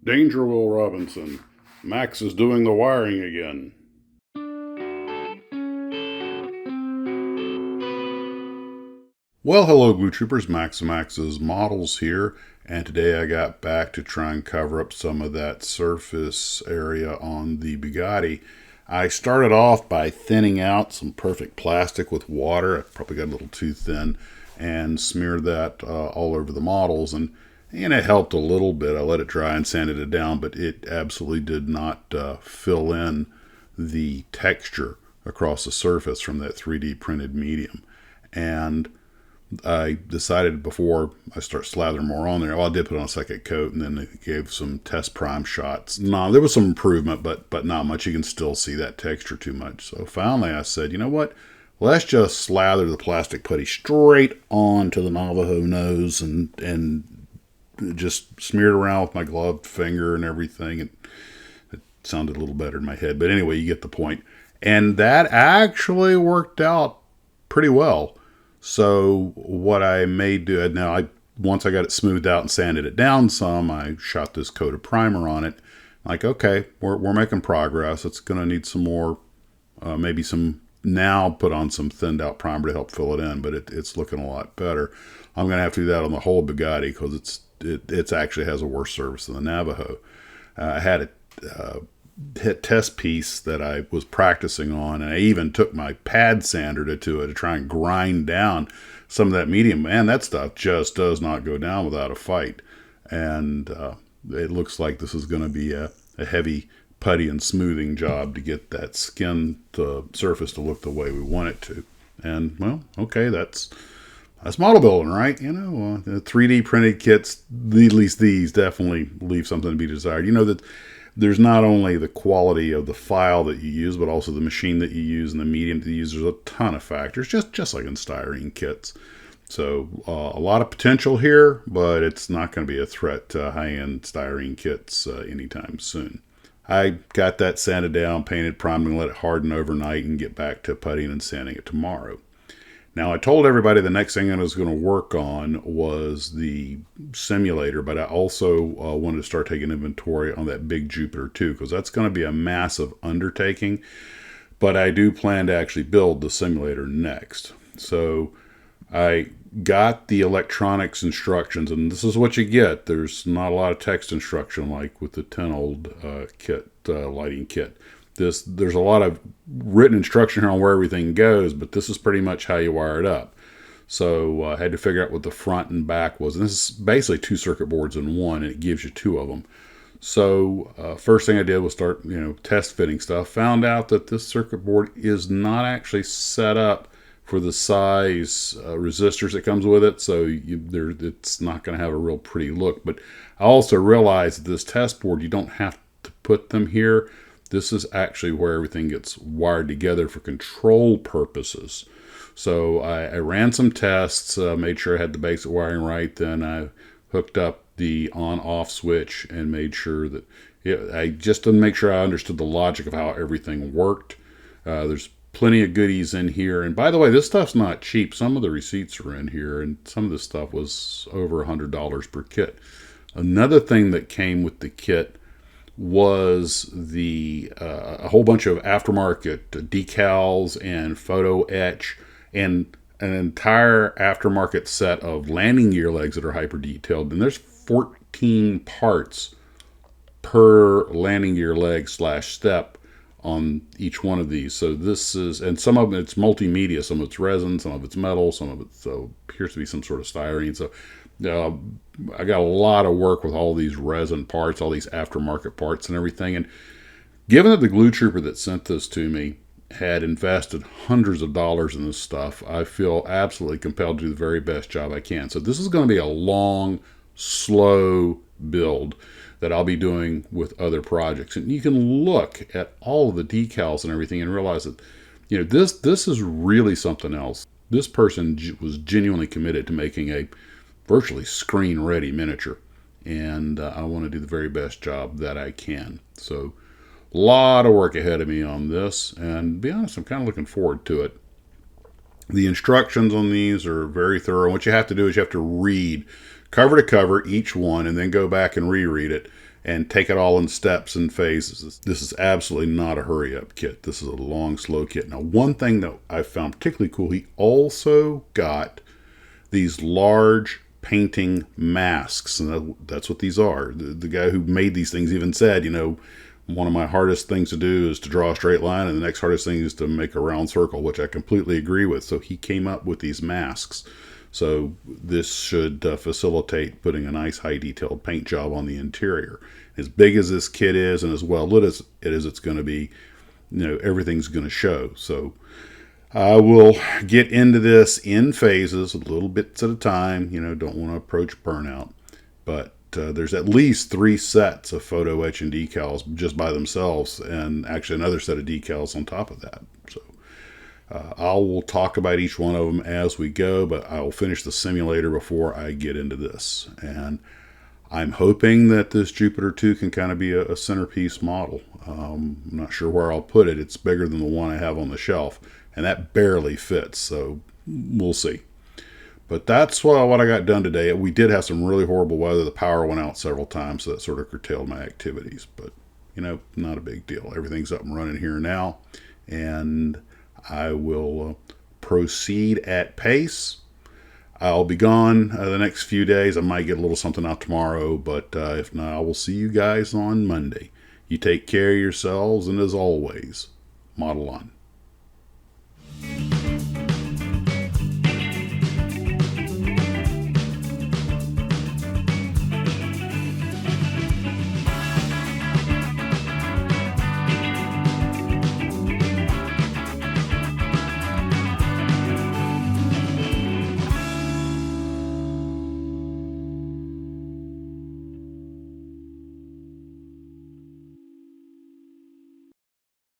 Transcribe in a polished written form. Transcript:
Danger, Will Robinson. Max is doing the wiring again. Well, hello, Glue Troopers. Max's Models here, and today I got back to try and cover up some of that surface area on the Bugatti. I started off by thinning out some perfect plastic with water. I probably got a little too thin, and smeared that all over the models, and it helped a little bit. I let it dry and sanded it down, but it absolutely did not fill in the texture across the surface from that 3D printed medium. And I decided before I start slathering more on there, well, I did put on a second coat, and then it gave some test prime shots. No, there was some improvement, but not much. You can still see that texture too much. So finally I said, you know what? Let's just slather the plastic putty straight onto the Navajo nose and just smeared around with my gloved finger and everything. It sounded a little better in my head, but anyway, you get the point. And that actually worked out pretty well. So what I may do now, once I got it smoothed out and sanded it down some, I shot this coat of primer on it. Like, okay, we're making progress. It's going to need some more, maybe some. Now put on some thinned out primer to help fill it in, but it's looking a lot better. I'm going to have to do that on the whole Bugatti because it actually has a worse surface than the Navajo. I had a hit test piece that I was practicing on, and I even took my pad sander to it to try and grind down some of that medium. Man, that stuff just does not go down without a fight. And it looks like this is going to be a heavy putty and smoothing job to get that skin surface to look the way we want it to. And well, okay, that's model building, right? The 3D printed kits, at least these, definitely leave something to be desired. That there's not only the quality of the file that you use, but also the machine that you use and the medium that you use. There's a ton of factors, just like in styrene kits. So a lot of potential here, but it's not going to be a threat to high-end styrene kits anytime soon. I got that sanded down, painted, primed, and let it harden overnight and get back to puttying and sanding it tomorrow. Now, I told everybody the next thing I was going to work on was the simulator, but I also wanted to start taking inventory on that big Jupiter II, because that's going to be a massive undertaking, but I do plan to actually build the simulator next. So I got the electronics instructions, and this is what you get. There's not a lot of text instruction like with the 10-old lighting kit. There's a lot of written instruction here on where everything goes, but this is pretty much how you wire it up. So I had to figure out what the front and back was. And this is basically 2 circuit boards in one, and it gives you 2 of them. So first thing I did was start, test fitting stuff. Found out that this circuit board is not actually set up for the size resistors that comes with it, so it's not going to have a real pretty look. But I also realized that this test board, you don't have to put them here. This is actually where everything gets wired together for control purposes. So I ran some tests, made sure I had the basic wiring right. Then I hooked up the on-off switch and made sure that I just didn't make sure I understood the logic of how everything worked. There's plenty of goodies in here. And by the way, this stuff's not cheap. Some of the receipts are in here, and some of this stuff was over $100 per kit. Another thing that came with the kit was a whole bunch of aftermarket decals and photo etch and an entire aftermarket set of landing gear legs that are hyper detailed. And there's 14 parts per landing gear leg / step on each one of these. So this is, and some of it's multimedia, some of it's resin, some of it's metal, some of it appears to be some sort of styrene. So I got a lot of work with all these resin parts, all these aftermarket parts and everything. And given that the glue trooper that sent this to me had invested hundreds of dollars in this stuff, I feel absolutely compelled to do the very best job I can. So this is going to be a long, slow build that I'll be doing with other projects. And you can look at all of the decals and everything and realize that, this is really something else. This person was genuinely committed to making a virtually screen-ready miniature, and I want to do the very best job that I can. So a lot of work ahead of me on this, and to be honest, I'm kind of looking forward to it. The instructions on these are very thorough. What you have to do is you have to read cover to cover each one, and then go back and reread it. and take it all in steps and phases. This is absolutely not a hurry up kit. This is a long, slow kit. Now, one thing that I found particularly cool, he also got these large painting masks, and that's what these are. The guy who made these things even said, you know, one of my hardest things to do is to draw a straight line, and the next hardest thing is to make a round circle, which I completely agree with. So he came up with these masks. So this should facilitate putting a nice high detailed paint job on the interior. As big as this kit is and as well lit as it is, it's going to be, you know, everything's going to show. So I will get into this in phases, a little bits at a time. You know, don't want to approach burnout. But there's at least 3 sets of photo etch and decals just by themselves, and actually another set of decals on top of that. So I will talk about each one of them as we go, but I will finish the simulator before I get into this. And I'm hoping that this Jupiter 2 can kind of be a centerpiece model. I'm not sure where I'll put it. It's bigger than the one I have on the shelf, and that barely fits, so we'll see. But that's what I got done today. We did have some really horrible weather. The power went out several times, so that sort of curtailed my activities. But, you know, not a big deal. Everything's up and running here now, and I will proceed at pace. I'll be gone the next few days. I might get a little something out tomorrow, but if not, I will see you guys on Monday. You take care of yourselves, and as always, model on.